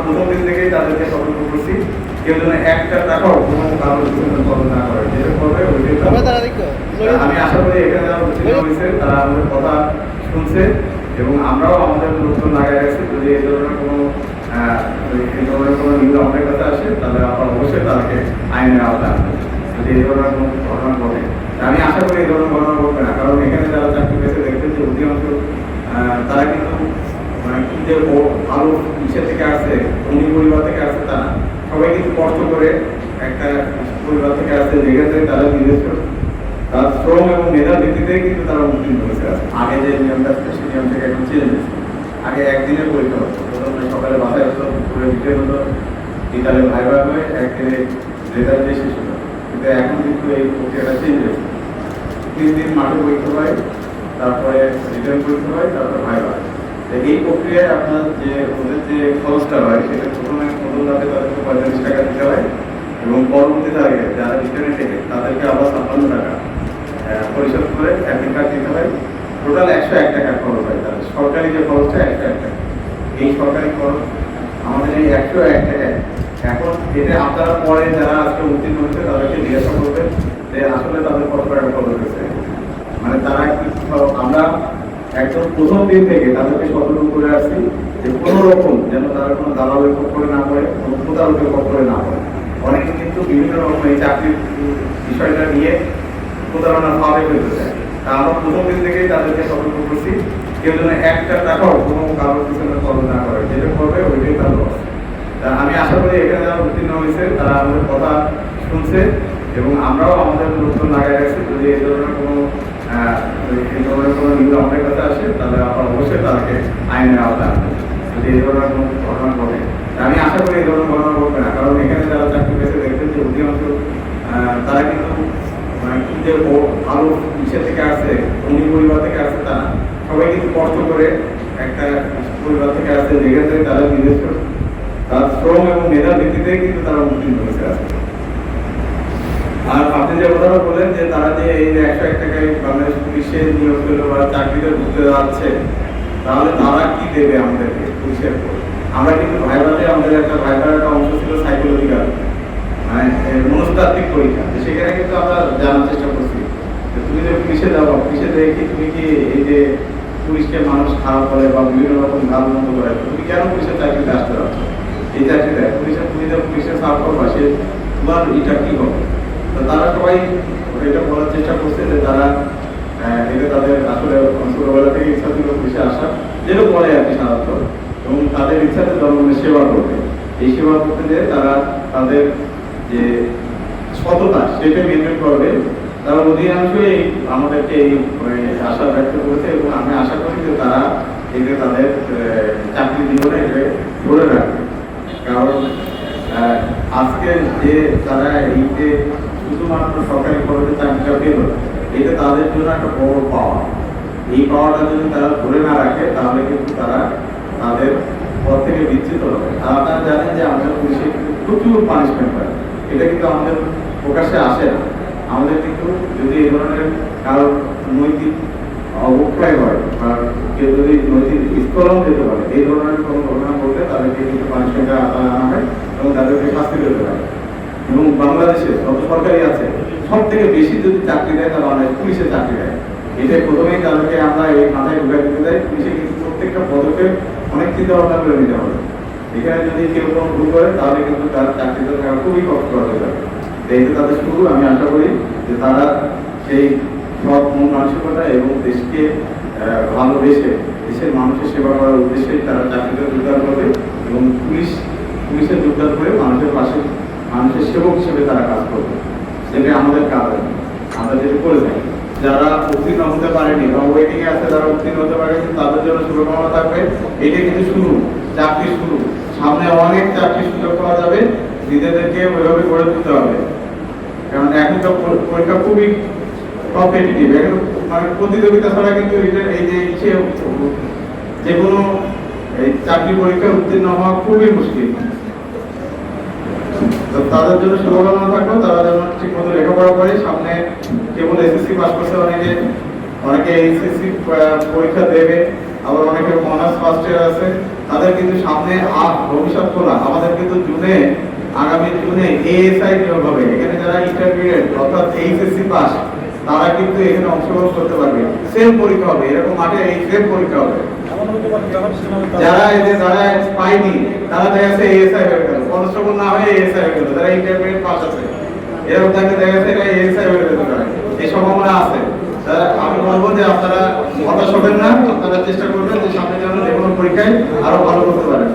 প্রথম দিন থেকেই তাদেরকে সতর্ক করছি কেউ যেন একটা টাকাও কোনো কারোর জন্য খরচ না করে, যেটা করবে ওইটাই। আমি আশা করি এখানে যারা উত্তীর্ণ হয়েছে তারা আমাদের কথা শুনছে এবং আমরাও আমাদের লোকজন লাগাই রাখছি। যদি এই ধরনের কোনো নিউজ আমাদের কাছে আসে তাহলে আমরা অবশ্যই তাদেরকে আইনের আওতায় আনবো যদি এই ধরনের কোনো ঘটনা ঘটে। আমি আশা করি এই ধরনের ঘটনা ঘটবে না, কারণ এখানে যারা চাকরি পেয়েছে দেখবেন যে অধিকাংশ তারা কিন্তু মানে যে ভালো ইসে থেকে আসছে, ধনী পরিবার থেকে আসছে, তারা সবাই কিন্তু কষ্ট করে একটা পরিবার থেকে আসছে, যেখান থেকে তারা নিজস্ব তার শ্রম এবং মেধার ভিত্তিতে কিন্তু তারা উত্তীর্ণ হয়েছে। আগে যে নিয়মটা ছিল সেই নিয়ম থেকে এখন চেঞ্জ হয়েছে। আগে একদিনের পরীক্ষা হতো, প্রথমে সকালে বাসায় হতো, পুরো বিকেল হতো, বিকালে ভাইবা হয়ে একদিনে রেজাল্ট দিয়ে শেষ হতো। কিন্তু এখন কিন্তু এই প্রক্রিয়াটা চেঞ্জ হয়েছে। 3 দিন মাঠে পরীক্ষা হয়, তারপরে রিটার্ন পরীক্ষা হয়, তারপরে ভাইবা। এই প্রক্রিয়ায় আপনার যে ওদের যে খরচটা হয় সেটা প্রথমে প্রথম ধাপে তাদেরকে 45 টাকা দিতে হয় এবং পরবর্তী ধাপে যারা রিটার্নে থেকে তাদেরকে আবার 56 টাকা পরিশোধ করে অ্যাডমিট কার্ড দিতে হয়। টোটাল 101 টাকা খরচ হয় তাদের। সরকারি যে খরচটা 101 টাকা, এই সরকারি খরচ আমাদের এই 101 টাকায় এখন এটা আপনারা পরে যারা আজকে উত্তীর্ণ হয়েছে তাদেরকে জিজ্ঞাসা করবেন যে আসলে তাদের কত টাকা খরচ হয়েছে। মানে তারা কি, আমরা একদম প্রথম দিন থেকে তাদেরকে সতর্ক করে আসছি যে কোনো রকম যেন তারা কোনো দালালের পক্ষে না পড়ে, কোনো প্রতারকের পক্ষে না পড়ে। অনেকে কিন্তু বিভিন্ন রকম এই চাকরির বিষয়টা নিয়ে প্রতারণার ফাঁদে ফেলতে চায়। তা আমরা প্রথম দিন থেকেই তাদেরকে সতর্ক করছি কেউ যেন একটা টাকাও কোনো কারোর পিছনে খরচ না করে, যেটা করবে ওইটাই তার লস। আমি আশা করি এখানে যারা উত্তীর্ণ হয়েছে তারা আমাদের কথা শুনছে এবং আমরাও আমাদের লোকজন লাগাই রাখছি। যদি এই ধরনের কোনো নিউজ আমাদের কাছে আসে তাহলে আমরা অবশ্যই তাদেরকে আইনের আওতায় আনবো যদি এই ধরনের কোনো ঘটনা ঘটে। আমি আশা করি এই ধরনের ঘটনা ঘটবে না, কারণ এখানে যারা চাকরি পেয়েছে দেখবেন যে অধিকাংশ তারা কিন্তু যে ভালো ইসে থেকে আসছে, ধনী পরিবার থেকে আসছে, তারা সবাই কিন্তু কষ্ট করে একটা পরিবার থেকে আসছে, যেখান থেকে তারা নিজস্ব তার শ্রম এবং মেধার ভিত্তিতে কিন্তু তারা উত্তীর্ণ হয়েছে। আর আপনি যে কথাটা বললেন যে তারা যে এই যে 101 টাকায় বাংলাদেশ পুলিশে নিয়োগ পেলো বা চাকরিতে ঢুকতে যাচ্ছে, তাহলে তারা কি দেবে আমাদেরকে পুলিশের? আমরা কিন্তু ভাইভাতে আমাদের একটা ভাইভার একটা অংশ ছিল সাইকোলজিক্যাল, মানে মনস্তাত্ত্বিক পরীক্ষা। সেখানে কিন্তু আমরা জানার চেষ্টা করছি যে তুমি যে পুলিশে যাবো, পুলিশে দেখি তুমি কি এই যে পুলিশকে মানুষ খারাপ করে বা বিভিন্ন রকম গাল মন্দ করে, তুমি কেন পুলিশের চাকরিতে আসতে পারছো? এই চাকরিতে পুলিশের তুমি যে পুলিশের সার্ভ করবা সে তোমার এটা কি হবে? তো তারা সবাই এটা বলার চেষ্টা করছে যে তারা এটা তাদের আসলে ছোটবেলা থেকে ইচ্ছা ছিল পুলিশে আসা, যেটা বলে আর কি সাধারণত, এবং তাদের ইচ্ছাতে জনগণের সেবা করবে। এই সেবা করতে যে তারা তাদের যে সততা সেটা মেনটেন করবে। তারা অধিকাংশই আমাদেরকে এই আশা ব্যক্ত করেছে এবং আমি আশা করি যে তারা এটা তাদের চাকরি জীবনে এটা ধরে রাখবে। কারণ আজকে যে তারা এই যে শুধুমাত্র সরকারি খরচে চাকরিটা পেল, এটা তাদের জন্য একটা বড় পাওয়া। এই পাওয়াটা যদি তারা ধরে না রাখে তাহলে কিন্তু তারা তাদের পর থেকে বিচ্ছিত হবে। আর আপনারা জানেন যে আমাদের পুলিশে কিন্তু প্রচুর পানিশমেন্ট হয়, এটা কিন্তু আমাদের প্রকাশ্যে আসে না। আমাদের কিন্তু যদি এই ধরনের কারো নৈতিক অবক্ষয় হয় বা কেউ যদি নৈতিক স্খলন যেতে পারে, এই ধরনের কোনো ঘটনা ঘটলে তাদেরকে কিন্তু পানিশমেন্টে আনা হয় এবং তাদেরকে শাস্তি পেতে হয়। এবং বাংলাদেশে যত সরকারি আছে সব থেকে বেশি যদি চাকরি দেয় তাহলে বাংলাদেশ পুলিশে চাকরি দেয়। এটাই প্রথমেই তাদেরকে আমরা এই মাথায় ঢুকাই দিতে দেয়। পুলিশে কিন্তু প্রত্যেকটা পদক্ষেপ অনেক চিন্তা ভাবনা করে নিতে হবে। এখানে যদি কেউ কোনো ভুল করে তাহলে কিন্তু তার চাকরিতে থাকা খুবই কষ্ট হতে পারে। এইটা তাদের শুরু। আমি আশা করি যে তারা সেই সব মন মানসিকতা এবং দেশকে ভালোবেসে দেশের মানুষের সেবা করার উদ্দেশ্যে তারা চাকরিতে যোগদান করবে এবং পুলিশে যোগদান করে মানুষের পাশে মানুষের সেবক হিসেবে তারা কাজ করবে। যেটা আমাদের কাজ, আমরা যেটা করে থাকি। যারা উত্তীর্ণ হতে পারেনি বা ওয়েটিং এ আছে, যারা উত্তীর্ণ হতে পারেনি তাদের জন্য শুভকামনা থাকবে। এটা কিন্তু শুরু, চাকরি শুরু। সামনে অনেক চাকরির সুযোগ পাওয়া যাবে, নিজেদেরকে ওইভাবে গড়ে তুলতে হবে। কারণ এখন তো পরীক্ষা খুবই কম্পিটিটিভ, মানে প্রতিযোগিতা ছাড়া কিন্তু এই যে যে কোনো চাকরি পরীক্ষায় উত্তীর্ণ হওয়া খুবই মুশকিল। তাদের জন্য শুভকামনা থাকলো, তারা যেন ঠিক মতো লেখাপড়া করে। সামনে কেবল এসএসসি পাস করছে অনেকে এইচএসসি পরীক্ষা দেবে, আবার অনেকে অনার্স ফার্স্ট ইয়ার আছে। তাদের কিন্তু সামনে ভবিষ্যৎ খোলা। আমাদের কিন্তু আগামী জুনে এএসআই নিয়োগ হবে। এখানে যারা ইন্টারমিডিয়েট অর্থাৎ এইচএসসি পাস তারা কিন্তু এখানে অংশগ্রহণ করতে পারবে। সেম পরীক্ষা হবে, এরকম মাঠে এই সেম পরীক্ষা হবে। যারা পায়নি তারা দেখা যাচ্ছে এএসআই হয়ে গেল, কনস্টেবল না হয়ে এএসআই হয়ে গেল। যারা ইন্টারমিডিয়েট পাস আছে এরকম থাকে, দেখা যাচ্ছে এটা এএসআই হয়ে যেতে পারে, এই সম্ভাবনা আছে। আমি বলবো যে আপনারা হতাশ হবেন না, আপনারা চেষ্টা করবেন যে সামনে যেন যে কোনো পরীক্ষায় আরো ভালো করতে পারেন।